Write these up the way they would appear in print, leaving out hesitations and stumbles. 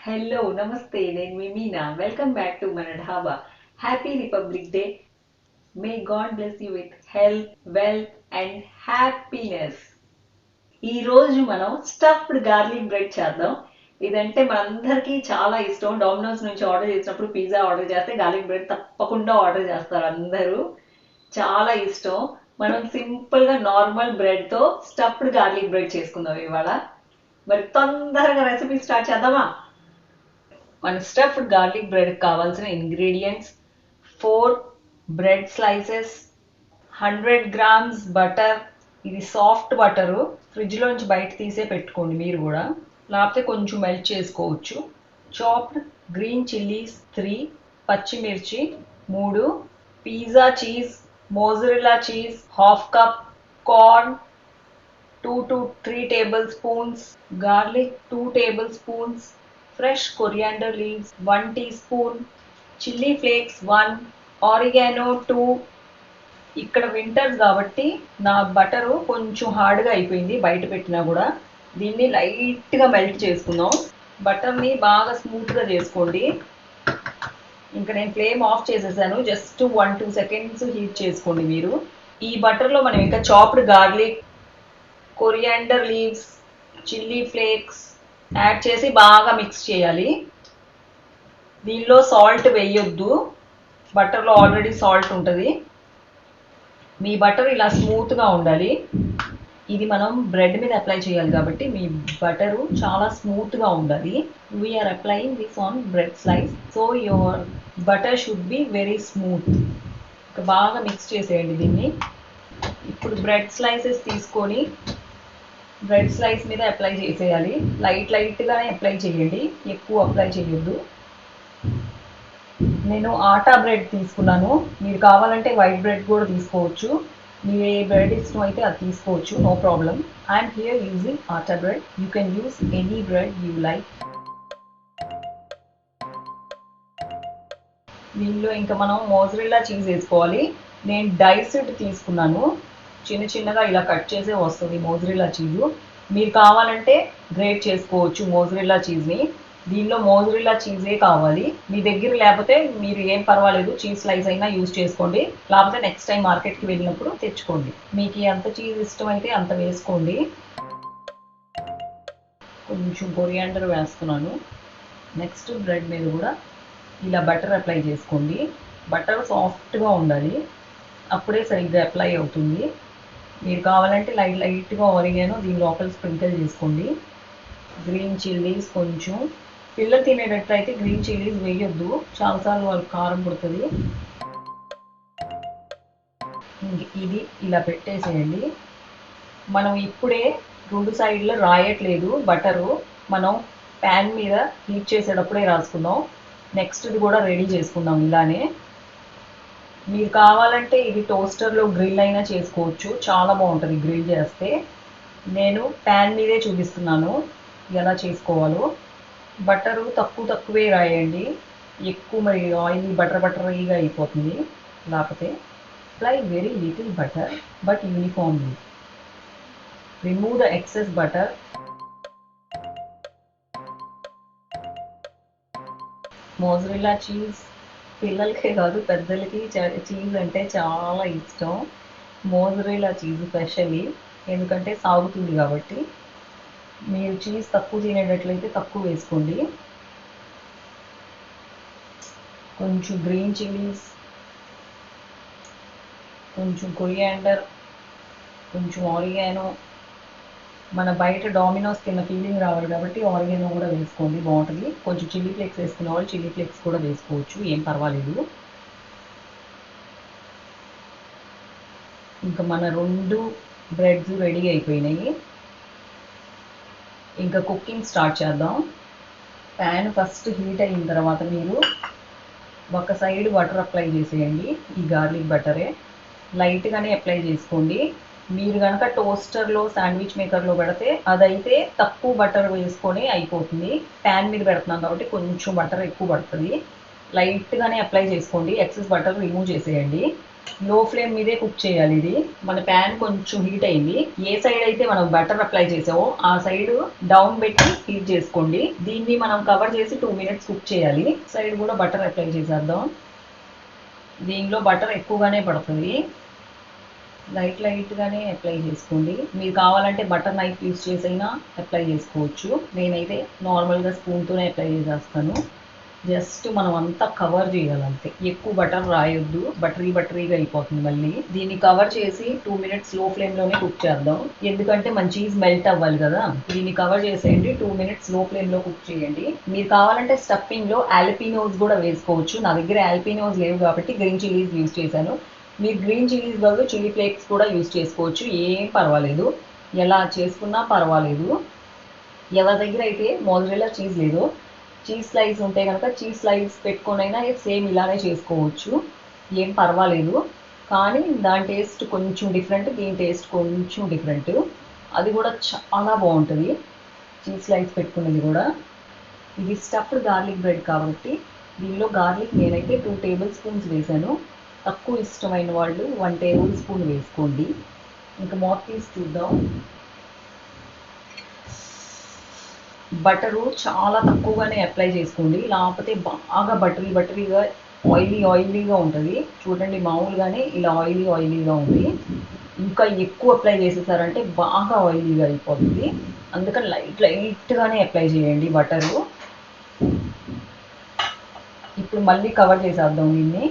Hello, Namaste, నేను మీ Meena. Welcome back to manadhaba. Happy republic day. May God bless you with health, wealth and happiness. ఈ రోజు మనం stuffed garlic bread చేద్దాం. ఇదంటే మనందరికీ చాలా ఇష్టం. డామినోస్ నుంచి ఆర్డర్ చేసినప్పుడు పిజ్జా ఆర్డర్ చేస్తే గార్లిక్ బ్రెడ్ తప్పకుండా ఆర్డర్ చేస్తారు అందరూ. చాలా ఇష్టం. మనం సింపుల్ గా నార్మల్ బ్రెడ్ తో స్టఫ్డ్ గార్లిక్ బ్రెడ్ చేసుకుందాం ఇవాళ. మరి తొందరగా రెసిపీ స్టార్ట్ చేద్దామా? మన స్టఫ్డ్ గార్లిక్ బ్రెడ్ కావాల్సిన ingredients: 4 bread slices, 100 grams butter. ఇది సాఫ్ట్ బటరు, ఫ్రిడ్జ్లోంచి బయట తీసే పెట్టుకోండి మీరు కూడా, లేకపోతే కొంచెం మెల్ట్ చేసుకోవచ్చు. చాప్డ్ గ్రీన్ చిల్లీస్ 3, పచ్చిమిర్చి 3, pizza cheese, mozzarella cheese half cup, corn 2 to 3 tablespoons, garlic 2 tablespoons, fresh coriander leaves 1 teaspoon, chilli flakes 1, oregano 2. ఇక్కడ వింటర్స్ కాబట్టి నా బటరు కొంచెం హార్డ్గా అయిపోయింది బయట పెట్టినా కూడా. దీన్ని లైట్గా మెల్ట్ చేసుకుందాం. బటర్ని బాగా స్మూత్గా చేసుకోండి. ఇంకా నేను ఫ్లేమ్ ఆఫ్ చేసేసాను. జస్ట్ 1-2 సెకండ్స్ హీట్ చేసుకోండి మీరు. ఈ బటర్లో మనం ఇంకా chopped garlic, coriander leaves, chilli flakes add చేసి బాగా మిక్స్ చేయాలి. దీనిలో సాల్ట్ వేయొద్దు, బటర్లో ఆల్రెడీ సాల్ట్ ఉంటుంది. మీ బటర్ ఇలా స్మూత్గా ఉండాలి. ఇది మనం బ్రెడ్ మీద అప్లై చేయాలి కాబట్టి మీ బటరు చాలా స్మూత్గా ఉండాలి. We're applying this on bread slice, so your butter should be very smooth. బాగా మిక్స్ చేసేయండి దీన్ని. ఇప్పుడు బ్రెడ్ స్లైసెస్ తీసుకొని బ్రెడ్ స్లైస్ మీద అప్లై చేసేయాలి. లైట్గానే అప్లై చేయండి, ఎక్కువ అప్లై చేయొద్దు. నేను ఆటా బ్రెడ్ తీసుకున్నాను. మీరు కావాలంటే వైట్ బ్రెడ్ కూడా తీసుకోవచ్చు. మీరు ఏ బ్రెడ్ ఇష్టం అయితే అది తీసుకోవచ్చు, no problem. I'm here using atta bread. You can use any bread you like. దీనిలో ఇంకా మనం మోజరెల్లా చీజ్ వేసుకోవాలి. నేను డైస్డ్ తీసుకున్నాను, చిన్నగా ఇలా కట్ చేసే వస్తుంది మోజరెల్లా చీజు. మీరు కావాలంటే గ్రేట్ చేసుకోవచ్చు మోజరెల్లా చీజ్ని. దీనిలో మోజరెల్లా చీజే కావాలి. మీ దగ్గర లేకపోతే మీరు ఏం పర్వాలేదు, చీజ్ స్లైస్ అయినా యూజ్ చేసుకోండి, లేకపోతే నెక్స్ట్ టైం మార్కెట్కి వెళ్ళినప్పుడు తెచ్చుకోండి. మీకు ఎంత చీజ్ ఇష్టమైతే అంత వేసుకోండి. కొంచెం కొరియాండర్ వేస్తున్నాను. నెక్స్ట్ బ్రెడ్ మీద కూడా ఇలా బటర్ అప్లై చేసుకోండి. బటర్ సాఫ్ట్గా ఉండాలి, అప్పుడే సరిగ్గా అప్లై అవుతుంది. మీరు కావాలంటే లైట్గా ఒరిగానో దీని లోపల స్ప్రింకిల్ చేసుకోండి. గ్రీన్ చిల్లీస్ కొంచెం, పిల్లలు తినేటట్లయితే గ్రీన్ చిల్లీస్ వేయొద్దు, చాలాసార్లు వాళ్ళకి కారం పుడుతుంది. ఇది ఇలా పెట్టేసేయండి. మనం ఇప్పుడే 2 సైడ్లు రాయట్లేదు బటరు, మనం ప్యాన్ మీద హీట్ చేసేటప్పుడే రాసుకుందాం. నెక్స్ట్ది కూడా రెడీ చేసుకుందాం ఇలానే. మీరు కావాలంటే ఇది టోస్టర్లో గ్రిల్ అయినా చేసుకోవచ్చు, చాలా బాగుంటుంది గ్రిల్ చేస్తే. నేను ప్యాన్ మీదే చూపిస్తున్నాను ఎలా చేసుకోవాలో. బటరు తక్కువే రాయండి, ఎక్కువ మరి ఆయిల్ బటరీగా అయిపోతుంది లేకపోతే. Apply very little butter but uniformly. Remove the excess butter. Mozzarella cheese పిల్లలకే కాదు పెద్దలకి చీజ్ అంటే చాలా ఇష్టం. మోజరెల్లా చీజ్ స్పెషల్లీ, ఎందుకంటే సాగుతుంది కాబట్టి. మీరు చీజ్ తక్కువ తినేటట్లయితే తక్కువ వేసుకోండి. కొంచెం గ్రీన్ చిల్లీస్, కొంచెం కొరియాండర్, కొంచెం ఆరిగానో. మన బయట డామినోస్ తిన్న ఫీలింగ్ రావాలి కాబట్టి ఆరిగానో కూడా వేసుకోండి, బాగుంటుంది. కొంచెం చిల్లీ ఫ్లేక్స్ వేసుకునే వాళ్ళు చిల్లీ ఫ్లేక్స్ కూడా వేసుకోవచ్చు, ఏం పర్వాలేదు. ఇంకా మన 2 బ్రెడ్స్ రెడీ అయిపోయినాయి. ఇంకా కుకింగ్ స్టార్ట్ చేద్దాం. ప్యాన్ ఫస్ట్ హీట్ అయిన తర్వాత మీరు ఒక సైడ్ బటర్ అప్లై చేసేయండి. ఈ గార్లిక్ బటరే లైట్గానే అప్లై చేసుకోండి. మీరు కనుక టోస్టర్లో శాండ్విచ్ మేకర్లో పెడితే అదైతే తక్కువ బటర్ వేసుకొని అయిపోతుంది. ప్యాన్ మీద పెడుతున్నాం కాబట్టి కొంచెం బటర్ ఎక్కువ పడుతుంది. లైట్గానే అప్లై చేసుకోండి, ఎక్సెస్ బటర్ రిమూవ్ చేసేయండి. లో ఫ్లేమ్ మీదే కుక్ చేయాలి. ఇది మన ప్యాన్ కొంచెం హీట్ అయింది. ఏ సైడ్ అయితే మనం బటర్ అప్లై చేసామో ఆ సైడ్ డౌన్ పెట్టి హీట్ చేసుకోండి. దీన్ని మనం కవర్ చేసి 2 మినిట్స్ కుక్ చేయాలి. సైడ్ కూడా బటర్ అప్లై చేసేద్దాం. దీనిలో బటర్ ఎక్కువగానే పడుతుంది. లైట్గానే అప్లై చేసుకోండి. మీరు కావాలంటే బటర్ నైఫ్ యూస్ చేసైనా అప్లై చేసుకోవచ్చు. నేనైతే నార్మల్గా స్పూన్తోనే అప్లై చేసేస్తాను. జస్ట్ మనం అంతా కవర్ చేయాలంతే. ఎక్కువ బటర్ రాయొద్దు, బటరీగా అయిపోతుంది. మళ్ళీ దీన్ని కవర్ చేసి 2 మినిట్స్ లో ఫ్లేమ్లోనే కుక్ చేద్దాం. ఎందుకంటే మన చీజ్ మెల్ట్ అవ్వాలి కదా. దీన్ని కవర్ చేసేయండి. 2 మినిట్స్ లో ఫ్లేమ్లో కుక్ చేయండి. మీరు కావాలంటే స్టఫింగ్లో ఆల్పినోస్ కూడా వేసుకోవచ్చు. నా దగ్గర ఆల్పినోస్ లేవు కాబట్టి గ్రీన్ చిల్లీస్ యూస్ చేశాను. మీరు గ్రీన్ చిల్లీస్ బదులు చిల్లీ ఫ్లేక్స్ కూడా యూస్ చేసుకోవచ్చు. ఏం పర్వాలేదు, ఎలా చేసుకున్నా పర్వాలేదు. ఎవరి దగ్గర అయితే మోజరెల్లా చీజ్ లేదు, చీజ్ స్లైస్ ఉంటే కనుక చీజ్ స్లైస్ పెట్టుకొనైనా సేమ్ ఇలానే చేసుకోవచ్చు. ఏం పర్వాలేదు. కానీ దాని టేస్ట్ కొంచెం డిఫరెంట్, దీని టేస్ట్ కొంచెం డిఫరెంట్. అది కూడా చాలా బాగుంటుంది చీజ్ స్లైస్ పెట్టుకునేది కూడా. ఇది స్టఫ్డ్ గార్లిక్ బ్రెడ్ కాబట్టి దీనిలో గార్లిక్ నేనైతే 2 టేబుల్ స్పూన్స్ వేసాను. తక్కువ ఇష్టమైన వాళ్ళు 1 టేబుల్ స్పూన్ వేసుకోండి. ఇంకా మూత తీసి చూద్దాం. బటరు చాలా తక్కువగానే అప్లై చేసుకోండి, లేకపోతే బాగా బటరీగా ఆయిలీగా ఉంటుంది. చూడండి, మామూలుగానే ఇలా ఆయిలీగా ఉంది. ఇంకా ఎక్కువ అప్లై చేసేసారంటే బాగా ఆయిలీగా అయిపోతుంది. అందుకని లైట్గానే అప్లై చేయండి బటరు. ఇప్పుడు మళ్ళీ కవర్ చేసేద్దాం దీన్ని.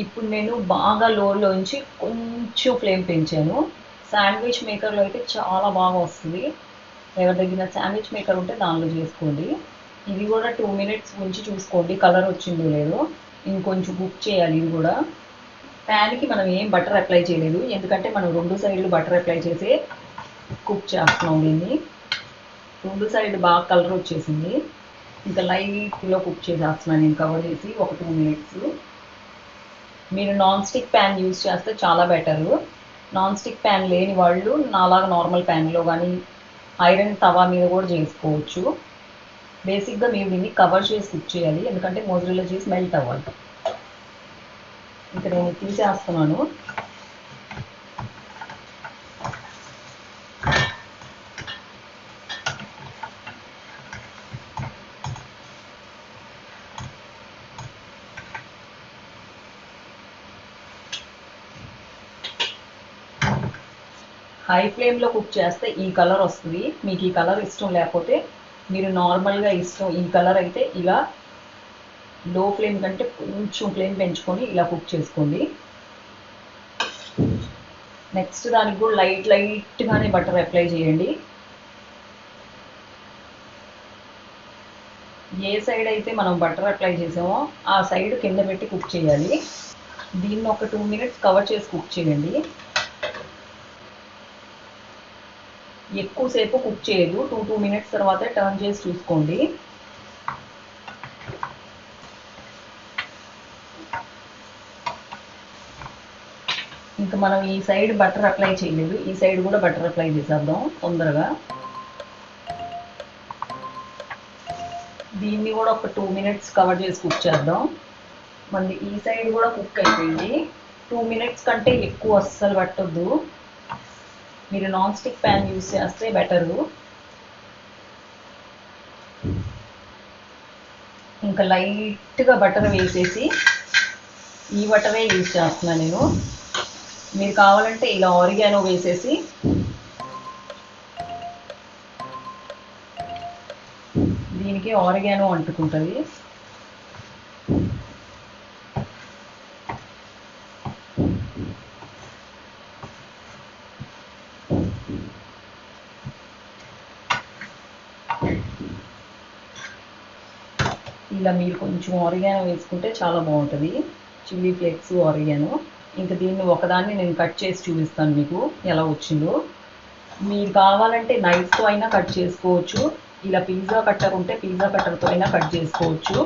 ఇప్పుడు నేను బాగా లోంచి కొంచెం ఫ్లేమ్ పెంచాను. శాండ్విచ్ మేకర్లో అయితే చాలా బాగా వస్తుంది. ఎవరి దగ్గర శాండ్విచ్ మేకర్ ఉంటే దానిలో చేసుకోండి. ఇది కూడా 2 మినిట్స్ ఉంచి చూసుకోండి కలర్ వచ్చిందో లేదో. ఇంకొంచెం కుక్ చేయాలి. ఇది కూడా ప్యాన్కి మనం ఏం బటర్ అప్లై చేయలేదు, ఎందుకంటే మనం 2 సైడ్లు బటర్ అప్లై చేసి కుక్ చేస్తున్నాం దీన్ని. 2 సైడ్ బాగా కలర్ వచ్చేసింది. ఇంకా లైట్లో కుక్ చేసేస్తున్నాను నేను కవర్ చేసి ఒక 2 మినిట్స్. మీరు నాన్ స్టిక్ ప్యాన్ యూస్ చేస్తే చాలా బెటరు. నాన్ స్టిక్ ప్యాన్ లేని వాళ్ళు నాలాగా నార్మల్ ప్యాన్లో కానీ ఐరన్ తవా మీద కూడా చేసుకోవచ్చు. బేసిక్గా మీరు దీన్ని కవర్ చేసి కుక్ చేయాలి, ఎందుకంటే మోజరెల్లా చీజ్ మెల్ట్ అవ్వాలి. ఇంకా నేను తీసేస్తున్నాను. హై ఫ్లేమ్లో కుక్ చేస్తే ఈ కలర్ వస్తుంది. మీకు ఈ కలర్ ఇష్టం లేకపోతే మీరు నార్మల్గా ఈ కలర్ అయితే ఇలా లో ఫ్లేమ్ కంటే కొంచెం ఫ్లేమ్ పెంచుకొని ఇలా కుక్ చేసుకోండి. నెక్స్ట్ దానికి కూడా లైట్గానే బటర్ అప్లై చేయండి. ఏ సైడ్ అయితే మనం బటర్ అప్లై చేసామో ఆ సైడ్ కింద పెట్టి కుక్ చేయాలి. దీన్ని ఒక 2 మినిట్స్ కవర్ చేసి కుక్ చేయండి. ఎక్కువసేపు కుక్ చేయదు. 2 మినిట్స్ తర్వాత టర్న్ చేసి చూసుకోండి. ఇంకా మనం ఈ సైడ్ బటర్ అప్లై చేయలేదు, ఈ సైడ్ కూడా బటర్ అప్లై చేసేద్దాం తొందరగా. దీన్ని కూడా ఒక 2 మినిట్స్ కవర్ చేసి కుక్ చేద్దాం. మళ్ళీ ఈ సైడ్ కూడా కుక్ అయిపోయింది. 2 మినిట్స్ కంటే ఎక్కువ అస్సలు పట్టొద్దు. మీరు నాన్ స్టిక్ ప్యాన్ యూస్ చేస్తే బెటరు. ఇంకా లైట్గా బటర్ వేసేసి, ఈ బటరే యూస్ చేస్తున్నాను నేను. మీరు కావాలంటే ఇలా ఆరిగానో వేసేసి దీనికి ఆరిగానో అంటుకుంటుంది. ఇలా మీరు కొంచెం ఆరిగానో వేసుకుంటే చాలా బాగుంటుంది. Chilli flakes, oregano. ఇంకా దీన్ని ఒకదాన్ని నేను కట్ చేసి చూపిస్తాను మీకు ఎలా వచ్చిందో. మీరు కావాలంటే నైఫ్తో అయినా కట్ చేసుకోవచ్చు. ఇలా పిజ్జా కట్టర్ ఉంటే పిజ్జా కట్టర్తో అయినా కట్ చేసుకోవచ్చు.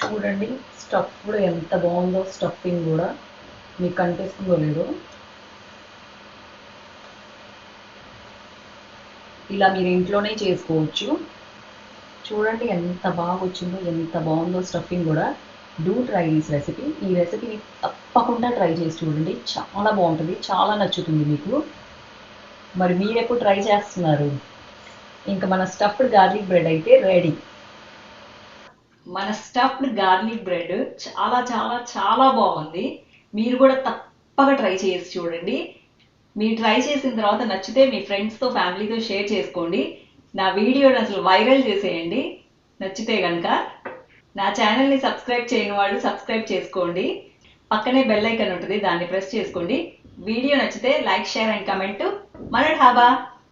చూడండి, స్టఫ్ కూడా ఎంత బాగుందో. స్టఫింగ్ కూడా మీకు కనిపిస్తుందో లేదో. ఇలా మీరు ఇంట్లోనే చేసుకోవచ్చు. చూడండి ఎంత బాగా వచ్చిందో, ఎంత బాగుందో స్టఫింగ్ కూడా. Do try this recipe. ఈ రెసిపీని తప్పకుండా ట్రై చేసి చూడండి, చాలా బాగుంటుంది, చాలా నచ్చుతుంది మీకు. మరి మీరు ఎప్పుడు ట్రై చేస్తున్నారు? ఇంకా మన స్టఫ్డ్ గార్లిక్ బ్రెడ్ అయితే రెడీ. మన స్టఫ్డ్ గార్లిక్ బ్రెడ్ చాలా చాలా చాలా బాగుంది. మీరు కూడా తప్పక ట్రై చేసి చూడండి. మీరు ట్రై చేసిన తర్వాత నచ్చితే మీ ఫ్రెండ్స్తో ఫ్యామిలీతో షేర్ చేసుకోండి. నా వీడియోని అసలు వైరల్ చేసేయండి నచ్చితే కనుక. నా ఛానల్ని సబ్స్క్రైబ్ చేయని వాళ్ళు సబ్స్క్రైబ్ చేసుకోండి. పక్కనే బెల్ ఐకాన్ ఉంటుంది, దాన్ని ప్రెస్ చేసుకోండి. వీడియో నచ్చితే లైక్, షేర్ అండ్ కమెంట్. మన ఢాబా.